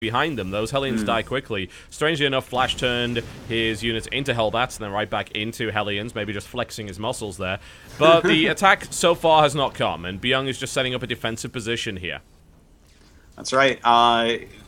behind them. Those Hellions die quickly. Strangely enough, Flash turned his units into Hellbats and then right back into Hellions, maybe just flexing his muscles there. But the attack so far has not come, and Bbyong is just setting up a defensive position here. That's right.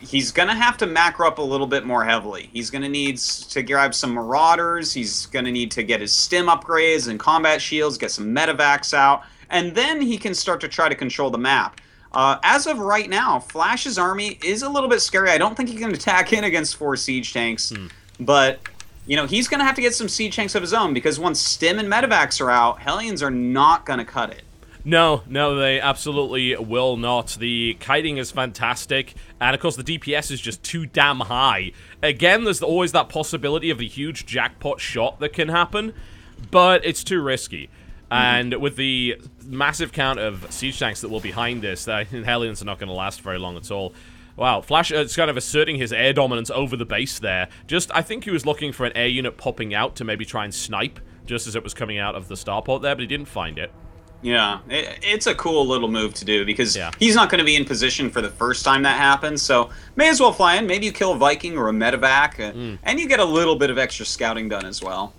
He's going to have to macro up a little bit more heavily. He's going to need to grab some Marauders. He's going to need to get his stim upgrades and combat shields, get some medevacs out, and then he can start to try to control the map. As of right now, Flash's army is a little bit scary. I don't think he can attack in against 4 siege tanks, but you know, he's going to have to get some siege tanks of his own, because once stim and medevacs are out, Hellions are not going to cut it. No, they absolutely will not. The kiting is fantastic, and of course the DPS is just too damn high. Again, there's always that possibility of the huge jackpot shot that can happen, but it's too risky. And with the massive count of siege tanks that will be behind this, Hellions are not going to last very long at all. Wow, Flash is kind of asserting his air dominance over the base there. I think he was looking for an air unit popping out to maybe try and snipe, just as it was coming out of the starport there, but he didn't find it. Yeah, it's a cool little move to do, because he's not going to be in position for the first time that happens, so may as well fly in. Maybe you kill a Viking or a medevac, and you get a little bit of extra scouting done as well.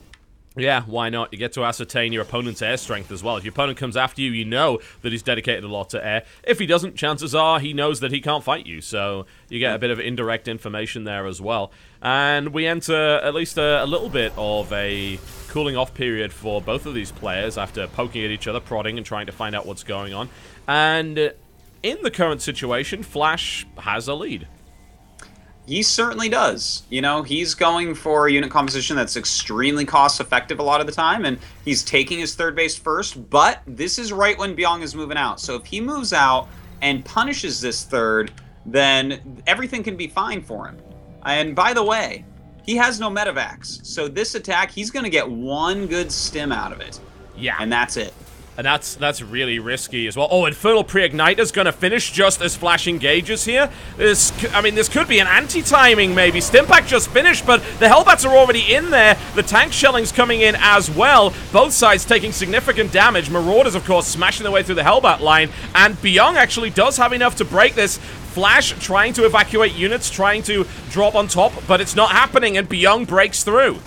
Yeah, why not? You get to ascertain your opponent's air strength as well. If your opponent comes after you, you know that he's dedicated a lot to air. If he doesn't, chances are he knows that he can't fight you, so you get a bit of indirect information there as well. And we enter at least a little bit of a cooling off period for both of these players after poking at each other, prodding, and trying to find out what's going on. And in the current situation, Flash has a lead. He certainly does. You know, he's going for a unit composition that's extremely cost-effective a lot of the time, and he's taking his third base first, but this is right when Bbyong is moving out. So if he moves out and punishes this third, then everything can be fine for him. And by the way, he has no medevacs, so this attack, he's going to get one good stim out of it. Yeah. And that's it. And that's really risky as well. Oh, Infernal Pre-Igniter's going to finish just as Flash engages here. This could be an anti-timing maybe. Stimpack just finished, but the Hellbats are already in there. The tank shelling's coming in as well. Both sides taking significant damage. Marauders, of course, smashing their way through the Hellbat line. And Bbyong actually does have enough to break this. Flash trying to evacuate units, trying to drop on top, but it's not happening, and Bbyong breaks through.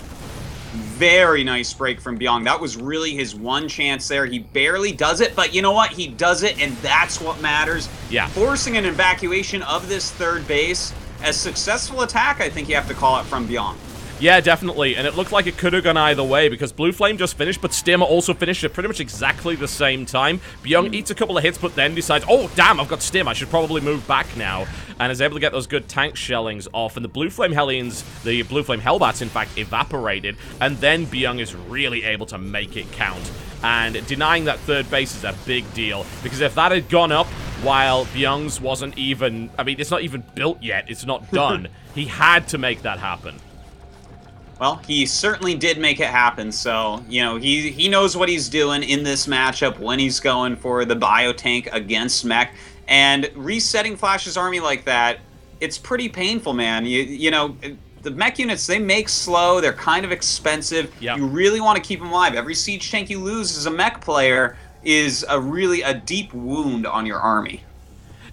Very nice break from Bbyong. That was really his one chance there. He barely does it, but you know what? He does it, and that's what matters. Yeah. Forcing an evacuation of this third base. A successful attack, I think you have to call it, from Bbyong. Yeah, definitely, and it looked like it could have gone either way, because Blue Flame just finished, but Stim also finished at pretty much exactly the same time. Bbyong eats a couple of hits, but then decides, oh, damn, I've got Stim, I should probably move back now, and is able to get those good tank shellings off, and the Blue Flame Hellions, the Blue Flame Hellbats, in fact, evaporated, and then Bbyong is really able to make it count. And denying that third base is a big deal, because if that had gone up while Bbyong's wasn't even, I mean, it's not even built yet, it's not done, he had to make that happen. Well, he certainly did make it happen, so, you know, he knows what he's doing in this matchup when he's going for the biotank against mech, and resetting Flash's army like that, it's pretty painful, man. You know, the mech units, they make slow, they're kind of expensive. Yep. You really want to keep them alive. Every siege tank you lose as a mech player is a deep wound on your army.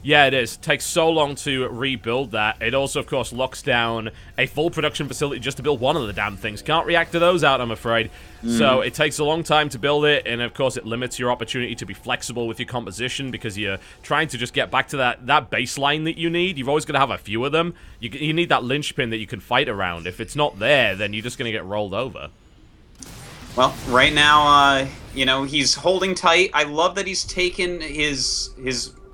Yeah, it is. It takes so long to rebuild that. It also, of course, locks down a full production facility just to build one of the damn things. Can't react to those out, I'm afraid. So it takes a long time to build it, and of course it limits your opportunity to be flexible with your composition, because you're trying to just get back to that baseline that you need. You've always got to have a few of them. You need that linchpin that you can fight around. If it's not there, then you're just going to get rolled over. Well, right now, you know, he's holding tight. I love that he's taken his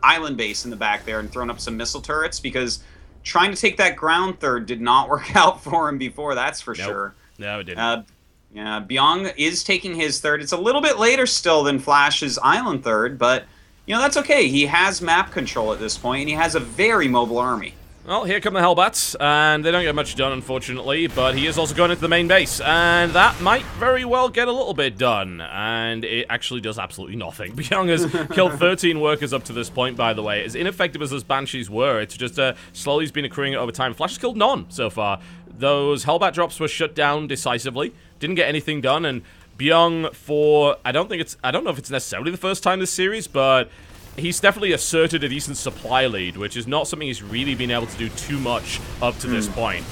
island base in the back there and thrown up some missile turrets, because trying to take that ground third did not work out for him before, that's for sure. No, it didn't. Yeah, Bbyong is taking his third. It's a little bit later still than Flash's island third, but, you know, that's okay. He has map control at this point, and he has a very mobile army. Well, here come the Hellbats, and they don't get much done, unfortunately, but he is also going into the main base, and that might very well get a little bit done, and it actually does absolutely nothing. Bbyong has killed 13 workers up to this point, by the way. As ineffective as those Banshees were, it's just slowly has been accruing over time. Flash has killed none so far. Those Hellbat drops were shut down decisively, didn't get anything done, and Bbyong for, I don't know if it's necessarily the first time this series, but he's definitely asserted a decent supply lead, which is not something he's really been able to do too much up to this point.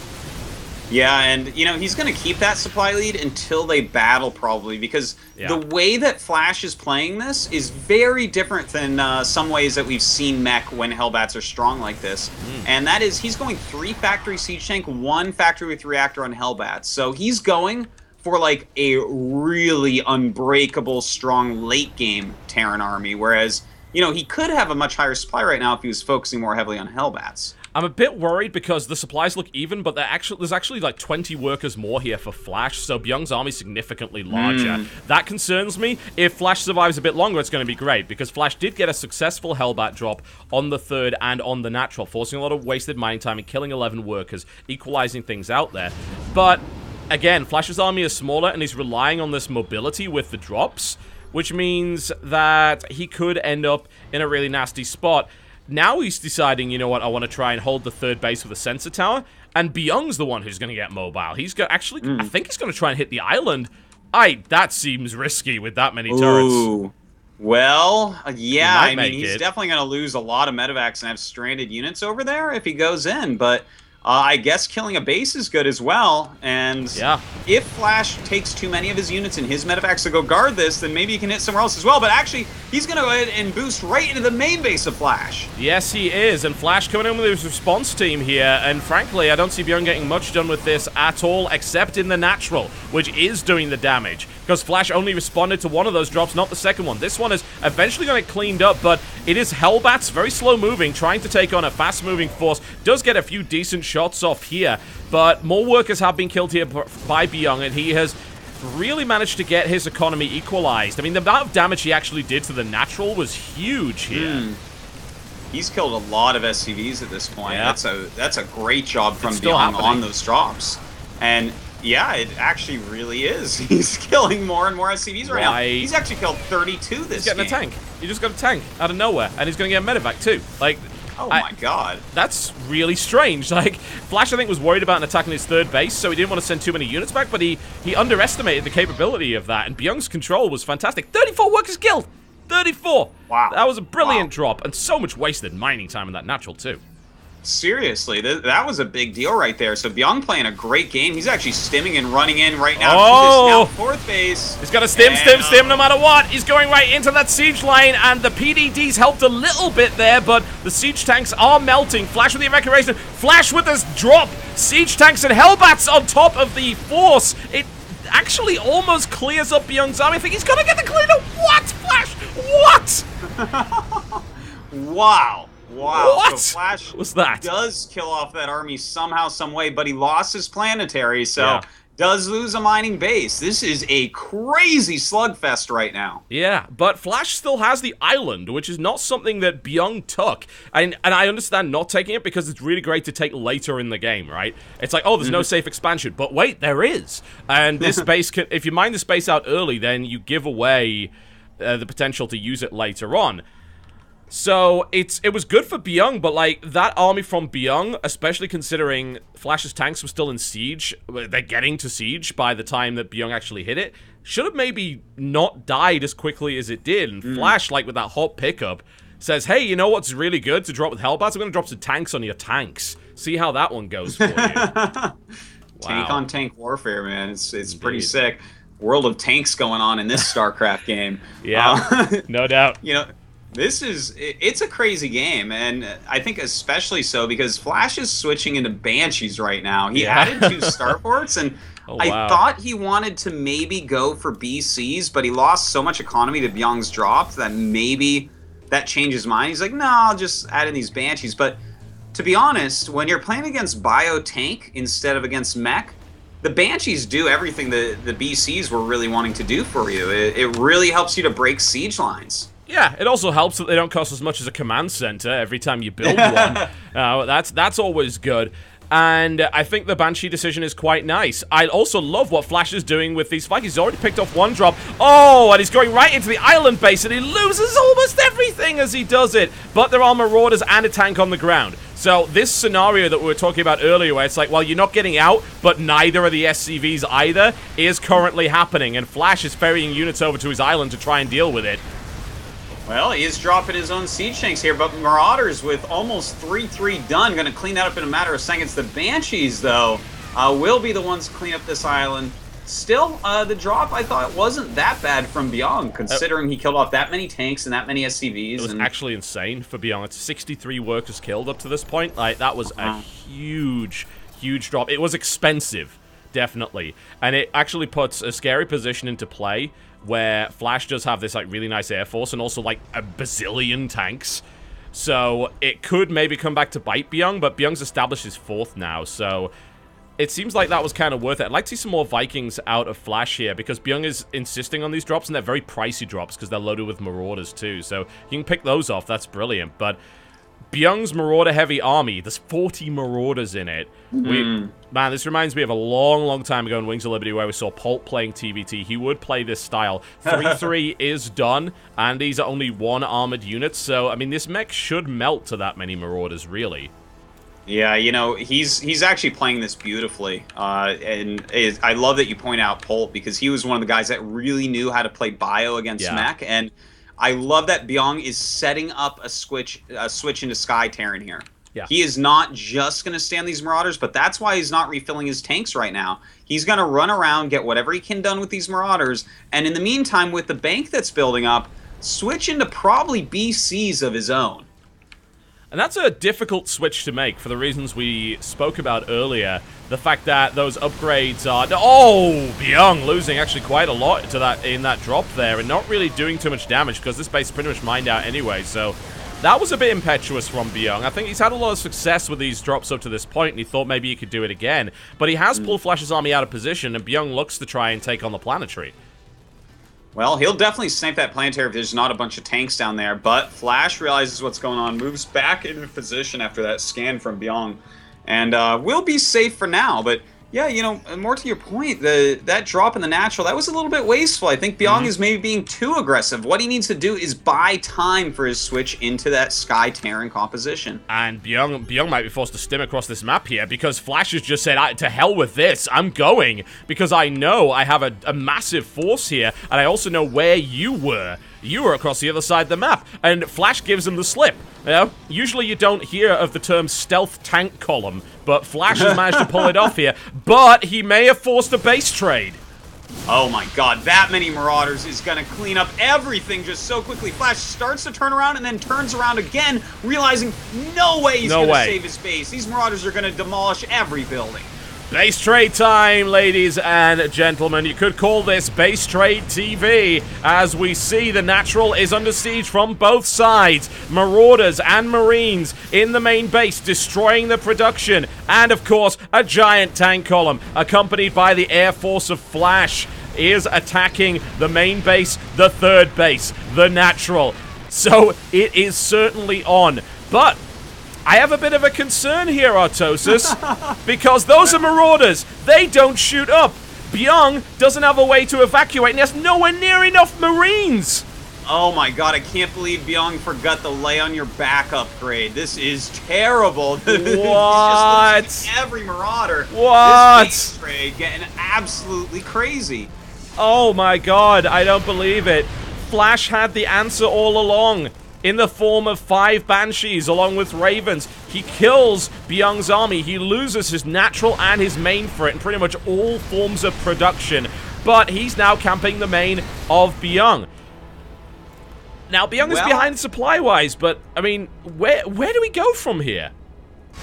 Yeah, and, you know, he's going to keep that supply lead until they battle, probably, because the way that Flash is playing this is very different than some ways that we've seen Mech when Hellbats are strong like this. And that is, he's going 3 factory siege tank, 1 factory with reactor on Hellbats. So he's going for, like, a really unbreakable, strong late-game Terran army, whereas, you know, he could have a much higher supply right now if he was focusing more heavily on Hellbats. I'm a bit worried because the supplies look even, but there's actually like 20 workers more here for Flash, so Byung's army is significantly larger. That concerns me. If Flash survives a bit longer, it's going to be great, because Flash did get a successful Hellbat drop on the 3rd and on the natural, forcing a lot of wasted mining time and killing 11 workers, equalizing things out there. But, again, Flash's army is smaller, and he's relying on this mobility with the drops, which means that he could end up in a really nasty spot. Now he's deciding, you know what, I want to try and hold the 3rd base with a sensor tower, and Byung's the one who's going to get mobile. He's got actually, I think he's going to try and hit the island. That seems risky with that many turrets. Ooh. Well, yeah, I mean, he's definitely going to lose a lot of medevacs and have stranded units over there if he goes in, but I guess killing a base is good as well, and if Flash takes too many of his units and his medevacs to go guard this, then maybe he can hit somewhere else as well, but actually, he's going to go ahead and boost right into the main base of Flash. Yes, he is, and Flash coming in with his response team here, and frankly, I don't see Bbyong getting much done with this at all, except in the natural, which is doing the damage, because Flash only responded to one of those drops, not the second one. This one is eventually going to get cleaned up, but it is Hellbats, very slow-moving, trying to take on a fast-moving force, does get a few decent shots off here, but more workers have been killed here by Bbyong, and he has really managed to get his economy equalized. I mean, the amount of damage he actually did to the natural was huge here. He's killed a lot of SCVs at this point. That's a great job from Bbyong on those drops. And yeah, it actually really is. He's killing more and more SCVs right now. He's actually killed 32 this game. He's getting a tank. He just got a tank out of nowhere, and he's going to get a medevac too. Like, oh my god. That's really strange. Like, Flash, I think, was worried about attacking his 3rd base, so he didn't want to send too many units back, but he underestimated the capability of that, and Byung's control was fantastic. 34 workers killed! 34! Wow. That was a brilliant drop, and so much wasted mining time in that natural, too. Seriously, that was a big deal right there. So Bbyong playing a great game. He's actually stimming and running in right now to this now 4th base. He's got to stim no matter what. He's going right into that siege line, and the PDDs helped a little bit there, but the siege tanks are melting. Flash with the evacuation. Flash with this drop. Siege tanks and Hellbats on top of the force. It actually almost clears up Bbyong's army. I think he's going to get the cleanup. What, Flash? What? Wow. Wow, what? So Flash was that? Does kill off that army somehow, some way, but he lost his planetary, so does lose a mining base. This is a crazy slugfest right now. Yeah, but Flash still has the island, which is not something that Bbyong took. And I understand not taking it because it's really great to take later in the game, right? It's like, oh, there's no safe expansion. But wait, there is. And this base, if you mine the space out early, then you give away the potential to use it later on. So, it was good for Bbyong, but, like, that army from Bbyong, especially considering Flash's tanks were still in siege, they're getting to siege by the time that Bbyong actually hit it, should have maybe not died as quickly as it did. And Flash, like, with that hot pickup, says, hey, you know what's really good to drop with Hellbats? I'm going to drop some tanks on your tanks. See how that one goes for you. Tank-on-tank warfare, man. It's pretty sick. World of tanks going on in this StarCraft game. No doubt. You know, it's a crazy game, and I think especially so because Flash is switching into Banshees right now. He added 2 starports, and I thought he wanted to maybe go for BCs, but he lost so much economy to Bbyong's drop that maybe that changed his mind. He's like, no, I'll just add in these Banshees. But to be honest, when you're playing against Bio Tank instead of against Mech, the Banshees do everything the BCs were really wanting to do for you. It really helps you to break siege lines. Yeah, it also helps that they don't cost as much as a command center every time you build one. That's always good. And I think the Banshee decision is quite nice. I also love what Flash is doing with these Vikings. He's already picked off 1 drop. Oh, and he's going right into the island base, and he loses almost everything as he does it. But there are Marauders and a tank on the ground. So this scenario that we were talking about earlier, where it's like, well, you're not getting out, but neither are the SCVs either, is currently happening. And Flash is ferrying units over to his island to try and deal with it. Well, he is dropping his own siege tanks here, but Marauders with almost 3-3 done, going to clean that up in a matter of seconds. The Banshees, though, will be the ones to clean up this island. Still, the drop, I thought, wasn't that bad from Bbyong, considering he killed off that many tanks and that many SCVs. It was actually insane for Bbyong. It's 63 workers killed up to this point. Like, that was a huge, huge drop. It was expensive, definitely. And it actually puts a scary position into play where Flash does have this, like, really nice air force and also, like, a bazillion tanks. So it could maybe come back to bite Bbyong, but Byung's established his 4th now, so it seems like that was kind of worth it. I'd like to see some more Vikings out of Flash here, because Bbyong is insisting on these drops, and they're very pricey drops, because they're loaded with Marauders, too. So you can pick those off. That's brilliant. But Byung's Marauder-heavy army, there's 40 Marauders in it. Man, this reminds me of a long, long time ago in Wings of Liberty, where we saw Pulp playing TVT. He would play this style. 3-3 is done, and these are only 1 armored units. So, I mean, this mech should melt to that many Marauders, really. Yeah, you know, he's actually playing this beautifully, and I love that you point out Pulp, because he was one of the guys that really knew how to play bio against mech, and I love that Bbyong is setting up a switch into Sky Terran here. Yeah. He is not just going to stand these Marauders, but that's why he's not refilling his tanks right now. He's going to run around, get whatever he can done with these Marauders, and in the meantime, with the bank that's building up, switch into probably BCs of his own. And that's a difficult switch to make for the reasons we spoke about earlier. The fact that those upgrades are... Oh! Bbyong losing actually quite a lot to that in that drop there, and not really doing too much damage, because this base is pretty much mined out anyway, so that was a bit impetuous from Bbyong. I think he's had a lot of success with these drops up to this point, and he thought maybe he could do it again. But he has pulled Flash's army out of position, and Bbyong looks to try and take on the planetary. Well, he'll definitely snipe that planetary if there's not a bunch of tanks down there, but Flash realizes what's going on, moves back into position after that scan from Bbyong, and will be safe for now, but yeah, you know, more to your point, that drop in the natural, that was a little bit wasteful. I think Bbyong is maybe being too aggressive. What he needs to do is buy time for his switch into that Sky Terran composition. And Bbyong might be forced to stim across this map here, because Flash has just said, to hell with this, I'm going, because I know I have a massive force here, and I also know where you were. You were across the other side of the map, and Flash gives him the slip. You know, usually you don't hear of the term stealth tank column, but Flash has managed to pull it off here, but he may have forced a base trade. Oh my god, that many Marauders is going to clean up everything just so quickly. Flash starts to turn around and then turns around again, realizing no way he's going to save his base. These Marauders are going to demolish every building. Base trade time, ladies and gentlemen. You could call this base trade TV. As we see, the natural is under siege from both sides. Marauders and Marines in the main base, destroying the production. And, of course, a giant tank column, accompanied by the Air Force of Flash, is attacking the main base, the 3rd base, the natural. So, it is certainly on. But I have a bit of a concern here, Artosis, because those are Marauders. They don't shoot up. Bbyong doesn't have a way to evacuate, and there's nowhere near enough Marines. Oh my god, I can't believe Bbyong forgot the lay on your back upgrade. This is terrible. What? He's just losing every Marauder. What? This base trade getting absolutely crazy. Oh my god, I don't believe it. Flash had the answer all along, in the form of 5 Banshees along with Ravens. He kills Bbyong's army. He loses his natural and his main for it, and pretty much all forms of production. But he's now camping the main of Bbyong. Now, Bbyong is behind supply-wise, but, I mean, where do we go from here?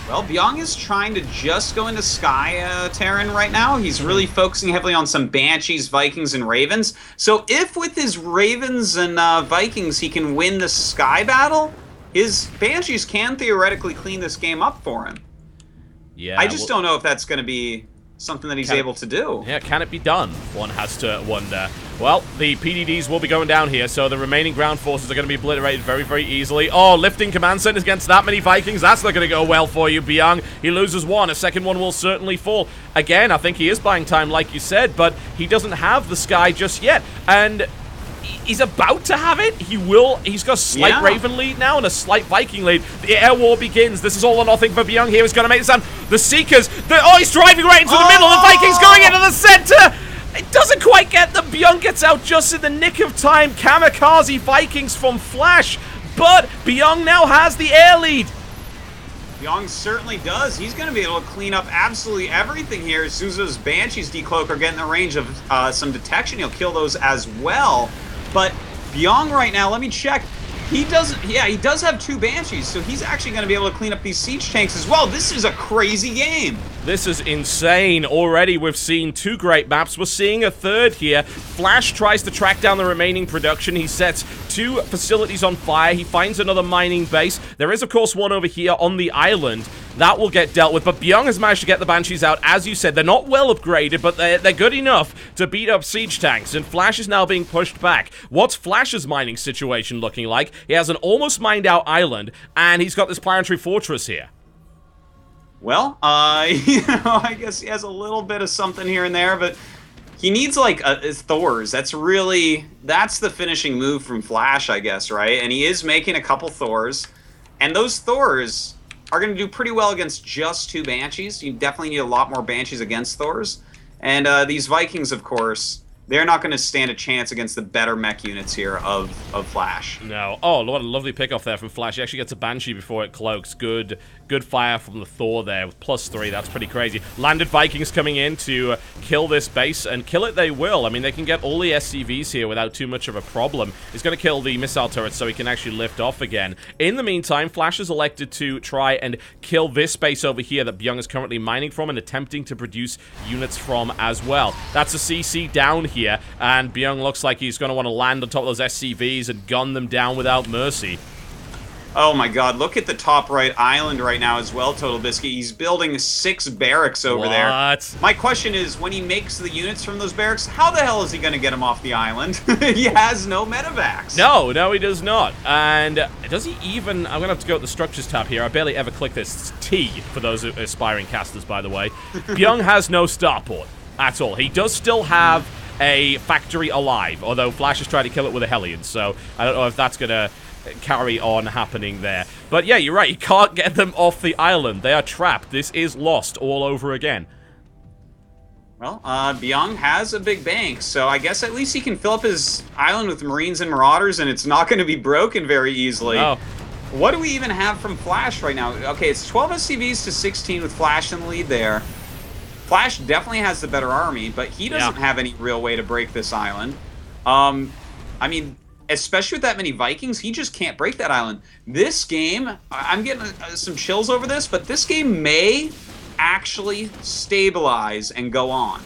Well, Bbyong is trying to just go into Sky Terran right now. He's really focusing heavily on some Banshees, Vikings, and Ravens. So if with his Ravens and Vikings he can win the Sky battle, his Banshees can theoretically clean this game up for him. Yeah, I just don't know if that's going to be something that he's able to do. Yeah, can it be done? One has to wonder. Well, the PDDs will be going down here, so the remaining ground forces are going to be obliterated very, very easily. Oh, lifting command centers against that many Vikings. That's not going to go well for you, Bbyong. He loses one. A second one will certainly fall. Again, I think he is buying time, like you said, but he doesn't have the Sky just yet. And he's about to have it. He's got a slight Raven lead now and a slight Viking lead. The air war begins. This is all or nothing for Bbyong here. He's going to make this sound. The Seekers. Oh, he's driving right into the middle. The Vikings going into the center. It doesn't quite get them. Bbyong gets out just in the nick of time. Kamikaze Vikings from Flash. But Bbyong now has the air lead. Bbyong certainly does. He's going to be able to clean up absolutely everything here. As soon as those Banshees decloak or get in the range of some detection, he'll kill those as well. But Bbyong right now, let me check. He doesn't. Yeah, he does have 2 Banshees, so he's actually going to be able to clean up these siege tanks as well. This is a crazy game. This is insane. Already we've seen 2 great maps. We're seeing a third here. Flash tries to track down the remaining production. He sets 2 facilities on fire. He finds another mining base. There is, of course, one over here on the island. That will get dealt with, but Bbyong has managed to get the Banshees out. As you said, they're not well upgraded, but they're good enough to beat up siege tanks, and Flash is now being pushed back. What's Flash's mining situation looking like? He has an almost mined out island, and he's got this planetary fortress here. Well, I guess he has a little bit of something here and there, but he needs, like, Thors. That's the finishing move from Flash, I guess, right? And he is making a couple Thors, and those Thors are going to do pretty well against just 2 Banshees. You definitely need a lot more Banshees against Thors. And these Vikings, of course, they're not going to stand a chance against the better mech units here of Flash. No. Oh, what a lovely pick off there from Flash. He actually gets a Banshee before it cloaks. Good fire from the Thor there with +3. That's pretty crazy. Landed Vikings coming in to kill this base, and kill it they will. I mean, they can get all the SCVs here without too much of a problem. He's going to kill the missile turrets so he can actually lift off again. In the meantime, Flash has elected to try and kill this base over here that Bbyong is currently mining from and attempting to produce units from as well. That's a CC down here, and Bbyong looks like he's going to want to land on top of those SCVs and gun them down without mercy. Oh my god, look at the top right island right now as well, Totalbiscuit. He's building 6 barracks over there. My question is, when he makes the units from those barracks, how the hell is he going to get them off the island? He has no medevacs. No, he does not. And does he even... I'm going to have to go to the structures tab here. I barely ever click this. It's T for those aspiring casters, by the way. Bbyong has no starport at all. He does still have a factory alive, although Flash has tried to kill it with a Hellion, so I don't know if that's going to carry on happening there. But yeah, you're right. You can't get them off the island. They are trapped. This is lost all over again. Well, Bbyong has a big bank, so I guess at least he can fill up his island with Marines and Marauders, and it's not going to be broken very easily. Oh. What do we even have from Flash right now? Okay, it's 12 SCVs to 16 with Flash in the lead there. Flash definitely has the better army, but he doesn't have any real way to break this island. I mean, especially with that many Vikings, he just can't break that island. This game, I'm getting some chills over this, but this game may actually stabilize and go on.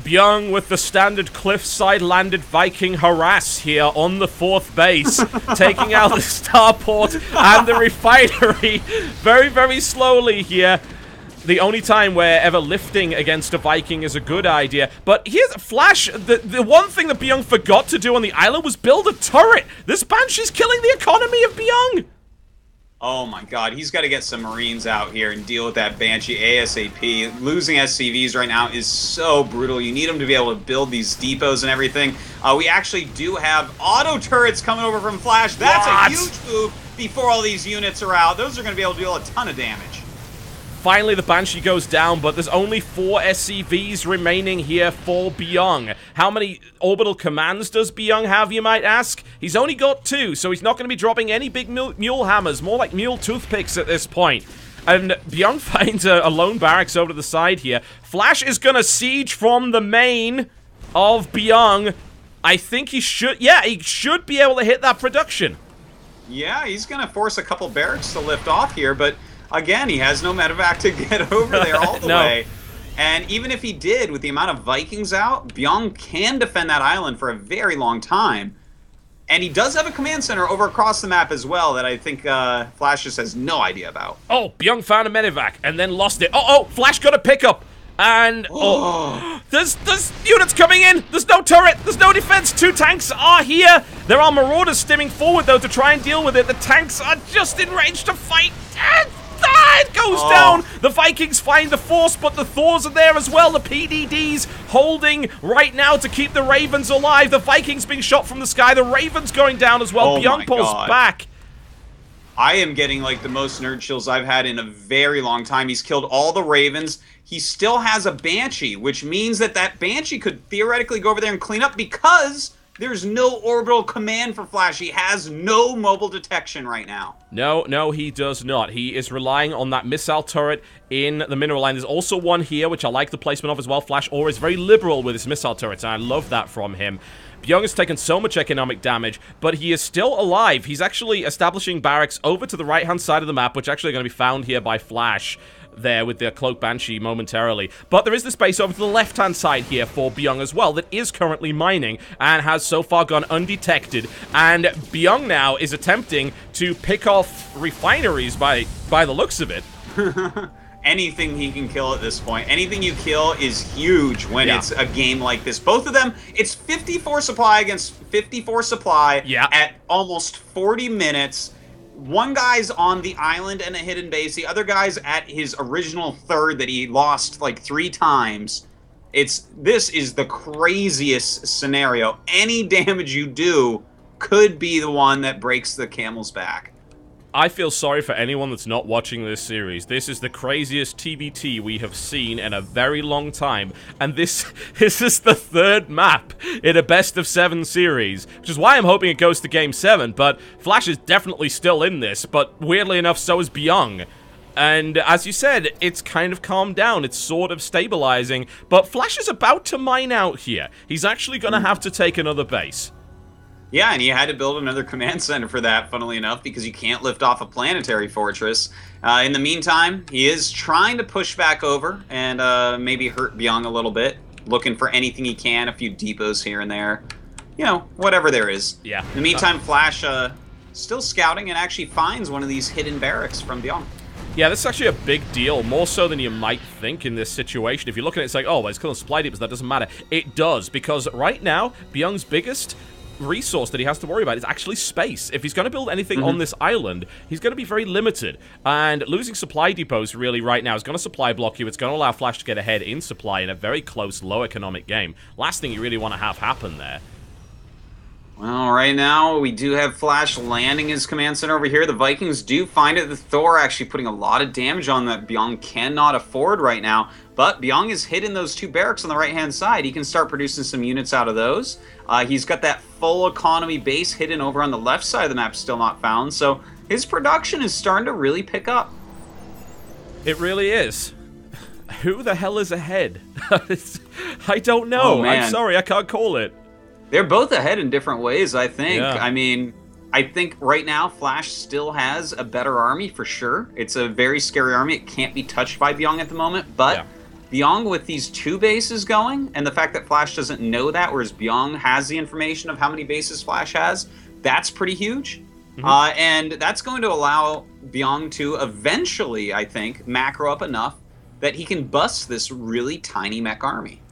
Bbyong with the standard cliffside landed Viking harass here on the 4th base, taking out the starport and the refinery very, very slowly here. The only time where ever lifting against a Viking is a good idea. But here's Flash. The one thing that Bbyong forgot to do on the island was build a turret. This Banshee's killing the economy of Bbyong. Oh my god, he's got to get some Marines out here and deal with that Banshee ASAP. Losing SCVs right now is so brutal. You need them to be able to build these depots and everything. We actually do have auto turrets coming over from Flash. That's a huge move before all these units are out. Those are going to be able to deal a ton of damage. Finally, the Banshee goes down, but there's only 4 SCVs remaining here for Bbyong. How many orbital commands does Bbyong have, you might ask? He's only got 2, so he's not going to be dropping any big mule hammers, more like mule toothpicks at this point. And Bbyong finds a lone barracks over to the side here. Flash is going to siege from the main of Bbyong. I think he should, he should be able to hit that production. Yeah, he's going to force a couple barracks to lift off here, but again, he has no medevac to get over there all the way. And even if he did, with the amount of Vikings out, Bbyong can defend that island for a very long time. And he does have a command center over across the map as well that I think Flash just has no idea about. Oh, Bbyong found a medevac and then lost it. Oh, Flash got a pickup. And, there's units coming in. There's no turret. There's no defense. 2 tanks are here. There are Marauders stimming forward, though, to try and deal with it. The tanks are just in range to fight. It goes down. The Vikings find the force, but the Thors are there as well. The PDDs holding right now to keep the Ravens alive. The Vikings being shot from the sky. The Ravens going down as well. Bbyong pulls back. I am getting like the most nerd chills I've had in a very long time. He's killed all the Ravens. He still has a Banshee, which means that that Banshee could theoretically go over there and clean up because there's no orbital command for Flash. He has no mobile detection right now. No, he does not. He is relying on that missile turret in the mineral line. There's also one here, which I like the placement of as well. Flash always very liberal with his missile turrets, and I love that from him. Bbyong has taken so much economic damage, but he is still alive. He's actually establishing barracks over to the right-hand side of the map, which actually are going to be found here by Flash there with their Cloak Banshee momentarily. But there is the space over to the left-hand side here for Bbyong as well that is currently mining and has so far gone undetected. And Bbyong now is attempting to pick off refineries by the looks of it. Anything he can kill at this point. Anything you kill is huge when it's a game like this. Both of them, it's 54 supply against 54 supply at almost 40 minutes. One guy's on the island and a hidden base. The other guy's at his original third that he lost like 3 times. This is the craziest scenario. Any damage you do could be the one that breaks the camel's back. I feel sorry for anyone that's not watching this series. This is the craziest TBT we have seen in a very long time, and this is the 3rd map in a best-of-7 series, which is why I'm hoping it goes to Game 7, but Flash is definitely still in this, but weirdly enough, so is Bbyong. And as you said, it's kind of calmed down, it's sort of stabilizing, but Flash is about to mine out here. He's actually going to have to take another base. Yeah, and he had to build another command center for that, funnily enough, because you can't lift off a planetary fortress. In the meantime, he is trying to push back over and maybe hurt Bbyong a little bit, looking for anything he can, a few depots here and there. You know, whatever there is. Yeah. In the meantime, Flash still scouting and actually finds one of these hidden barracks from Bbyong. Yeah, this is actually a big deal, more so than you might think in this situation. If you look at it, it's like, oh, well, it's killing supply depots, that doesn't matter. It does, because right now, Bbyong's biggest resource that he has to worry about is actually space. If he's going to build anything on this island, he's going to be very limited. And losing supply depots really right now is going to supply block you. It's going to allow Flash to get ahead in supply in a very close, low economic game. Last thing you really want to have happen there. Well, right now, we do have Flash landing his command center over here. The Vikings do find it. The Thor actually putting a lot of damage on that Bbyong cannot afford right now. But Bbyong is hidden those 2 barracks on the right-hand side. He can start producing some units out of those. He's got that full economy base hidden over on the left side of the map, still not found. So his production is starting to really pick up. It really is. Who the hell is ahead? I don't know. Oh, man. I'm sorry, I can't call it. They're both ahead in different ways, I think. Yeah. I mean, I think right now Flash still has a better army for sure. It's a very scary army. It can't be touched by Bbyong at the moment. But Bbyong with these 2 bases going, and the fact that Flash doesn't know that, whereas Bbyong has the information of how many bases Flash has, that's pretty huge. And that's going to allow Bbyong to eventually, I think, macro up enough that he can bust this really tiny mech army.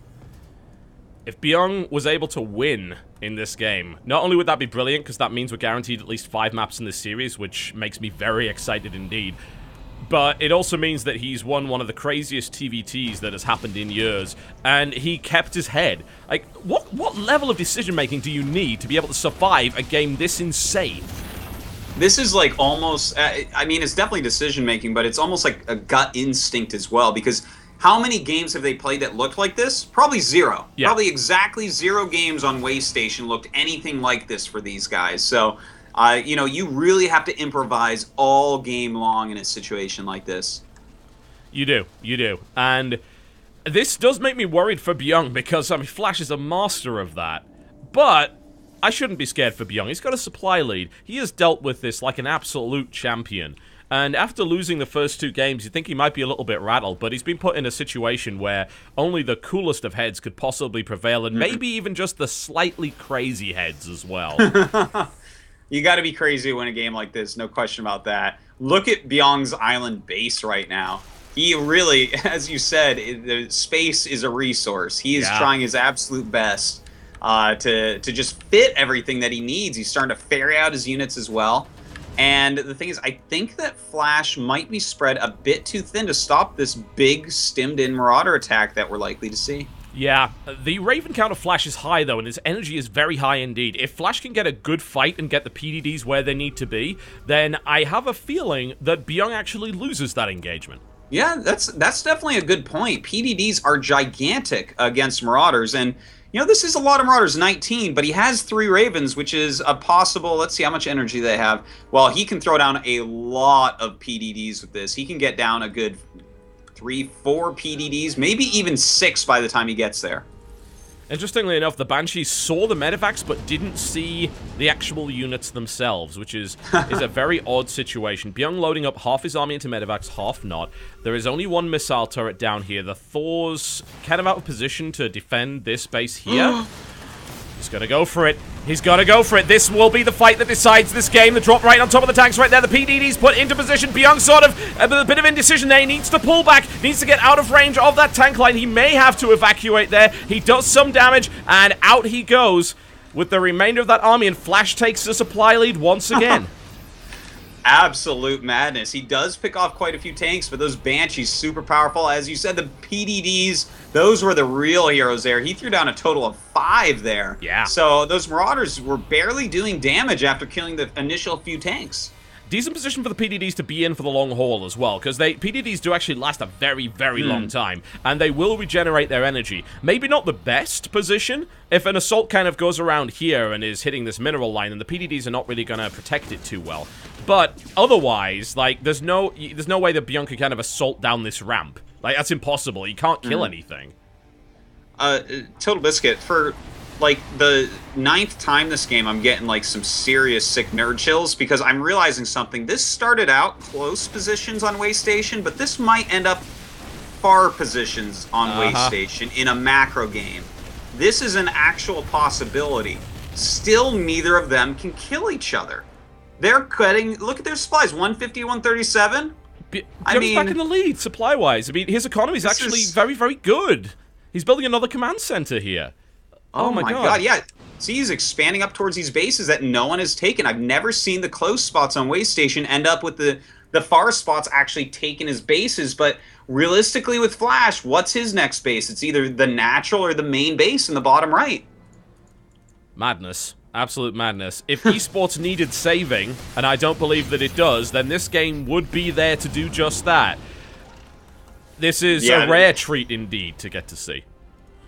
If Bbyong was able to win in this game, not only would that be brilliant, because that means we're guaranteed at least 5 maps in this series, which makes me very excited indeed, but it also means that he's won one of the craziest TVTs that has happened in years, and he kept his head. Like, what level of decision-making do you need to be able to survive a game this insane? This is like almost, I mean, it's definitely decision-making, but it's almost like a gut instinct as well, because how many games have they played that looked like this? Probably 0. Yeah. Probably exactly 0 games on Waystation looked anything like this for these guys. So, you know, you really have to improvise all game long in a situation like this. You do. And this does make me worried for Bbyong, because, I mean, Flash is a master of that. But I shouldn't be scared for Bbyong. He's got a supply lead. He has dealt with this like an absolute champion. And after losing the first 2 games, you think he might be a little bit rattled, but he's been put in a situation where only the coolest of heads could possibly prevail, and maybe even just the slightly crazy heads as well. You got to be crazy to win a game like this, no question about that. Look at Bbyong's island base right now. He really, as you said, the space is a resource. He is trying his absolute best to just fit everything that he needs. He's starting to ferry out his units as well. And the thing is, I think that Flash might be spread a bit too thin to stop this big stemmed-in Marauder attack that we're likely to see. Yeah, the Raven count of Flash is high, though, and his energy is very high indeed. If Flash can get a good fight and get the PDDs where they need to be, then I have a feeling that Bbyong actually loses that engagement. Yeah, that's definitely a good point. PDDs are gigantic against Marauders, and you know, this is a lot of Marauders, 19, but he has 3 Ravens, which is a possible, let's see how much energy they have. Well, he can throw down a lot of PDDs with this. He can get down a good 3, 4 PDDs, maybe even 6 by the time he gets there. Interestingly enough, the Banshees saw the medevacs but didn't see the actual units themselves, which is a very odd situation. Bbyong loading up half his army into medevacs, half not. There is only 1 missile turret down here. The Thor's kind of out of position to defend this base here. He's gonna go for it. He's gotta go for it. This will be the fight that decides this game. The drop right on top of the tanks right there. The PDD's put into position. Bbyong sort of a bit of indecision there. He needs to pull back. Needs to get out of range of that tank line. He may have to evacuate there. He does some damage, and out he goes with the remainder of that army, and Flash takes the supply lead once again. Absolute madness. He does pick off quite a few tanks, but those Banshees super powerful. As you said, the PDDs, those were the real heroes there. He threw down a total of 5 there. Yeah. So those Marauders were barely doing damage after killing the initial few tanks. Decent position for the PDDs to be in for the long haul as well, because PDDs do actually last a very, very long time, and they will regenerate their energy. Maybe not the best position. If an assault kind of goes around here and is hitting this mineral line, then the PDDs are not really going to protect it too well. But otherwise, like, there's no way that Bbyong can kind of assault down this ramp. Like, that's impossible. He can't kill anything. Totalbiscuit, for like the 9th time this game, I'm getting like some serious sick nerd chills because I'm realizing something. This started out close positions on Way Station, but this might end up far positions on Way Station in a macro game. This is an actual possibility. Still, neither of them can kill each other. They're cutting. Look at their supplies. 150, 137. I mean, back in the lead supply-wise. I mean, his economy is actually very, very good. He's building another command center here. Oh my god, yeah. See, he's expanding up towards these bases that no one has taken. I've never seen the close spots on Way Station end up with the far spots actually taking his bases, but realistically with Flash, what's his next base? It's either the natural or the main base in the bottom right. Madness. Absolute madness. If esports needed saving, and I don't believe that it does, then this game would be there to do just that. This is a rare treat indeed to get to see.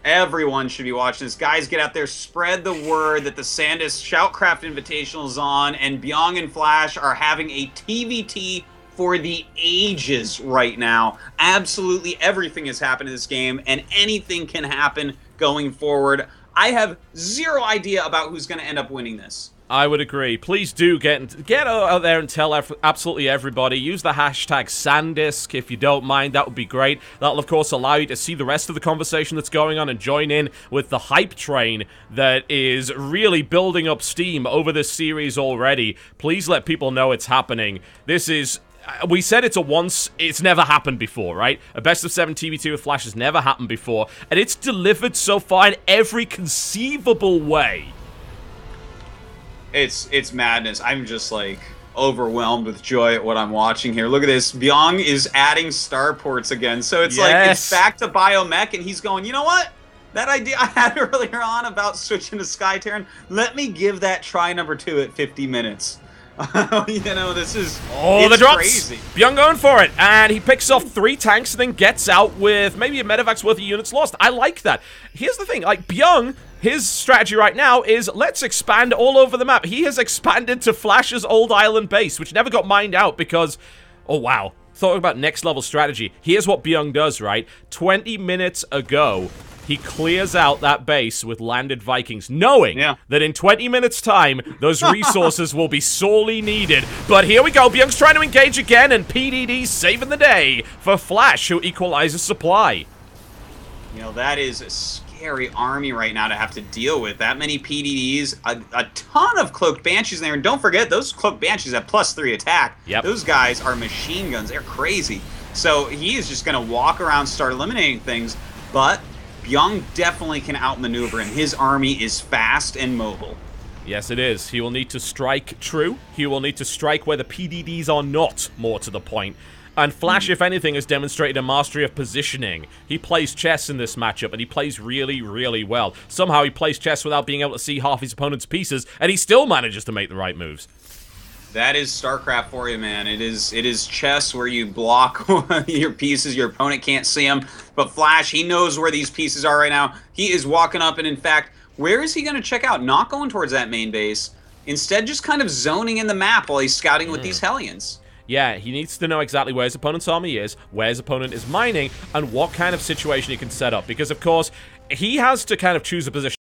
Everyone should be watching this. Guys, get out there, spread the word that the Sandisk SHOUTcraft Invitational is on, and Bbyong and Flash are having a TVT for the ages right now. Absolutely everything has happened in this game, and anything can happen going forward. I have zero idea about who's going to end up winning this. I would agree. Please do get out there and tell absolutely everybody. Use the hashtag Sandisk if you don't mind. That would be great. That'll, of course, allow you to see the rest of the conversation that's going on and join in with the hype train that is really building up steam over this series already. Please let people know it's happening. This is... We said it's never happened before, right? A best of 7 TVT with Flash has never happened before, and it's delivered so far in every conceivable way. It's madness. I'm just like overwhelmed with joy at what I'm watching here. Look at this. Bbyong is adding starports again. So it's like it's back to Biomech, and he's going, you know what? That idea I had earlier on about switching to Sky Terran, let me give that try number 2 at 50 minutes. You know, this is the drops. Crazy. Bbyong going for it, and he picks off 3 tanks and then gets out with maybe a medevac's worth of units lost. I like that. Here's the thing, like, Bbyong, his strategy right now is let's expand all over the map. He has expanded to Flash's old island base, which never got mined out because, oh wow, thought about next level strategy. Here's what Bbyong does, right? 20 minutes ago, he clears out that base with landed Vikings, knowing that in 20 minutes' time, those resources will be sorely needed. But here we go. Byung's trying to engage again, and PDD's saving the day for Flash, who equalizes supply. You know, that is a scary army right now to have to deal with. That many PDDs, a ton of Cloaked Banshees in there. And don't forget, those Cloaked Banshees have +3 attack. Yep. Those guys are machine guns. They're crazy. So he is just going to walk around, start eliminating things. But Bbyong definitely can outmaneuver him. His army is fast and mobile. Yes, it is. He will need to strike true. He will need to strike where the PDDs are not, more to the point. And Flash, if anything, has demonstrated a mastery of positioning. He plays chess in this matchup, and he plays really, really well. Somehow he plays chess without being able to see half his opponent's pieces, and he still manages to make the right moves. That is StarCraft for you, man. It is chess where you block your pieces, your opponent can't see them. But Flash, he knows where these pieces are right now. He is walking up, and in fact, where is he going to check out? Not going towards that main base. Instead, just kind of zoning in the map while he's scouting with these Hellions. Yeah, he needs to know exactly where his opponent's army is, where his opponent is mining, and what kind of situation he can set up. Because, of course, he has to kind of choose a position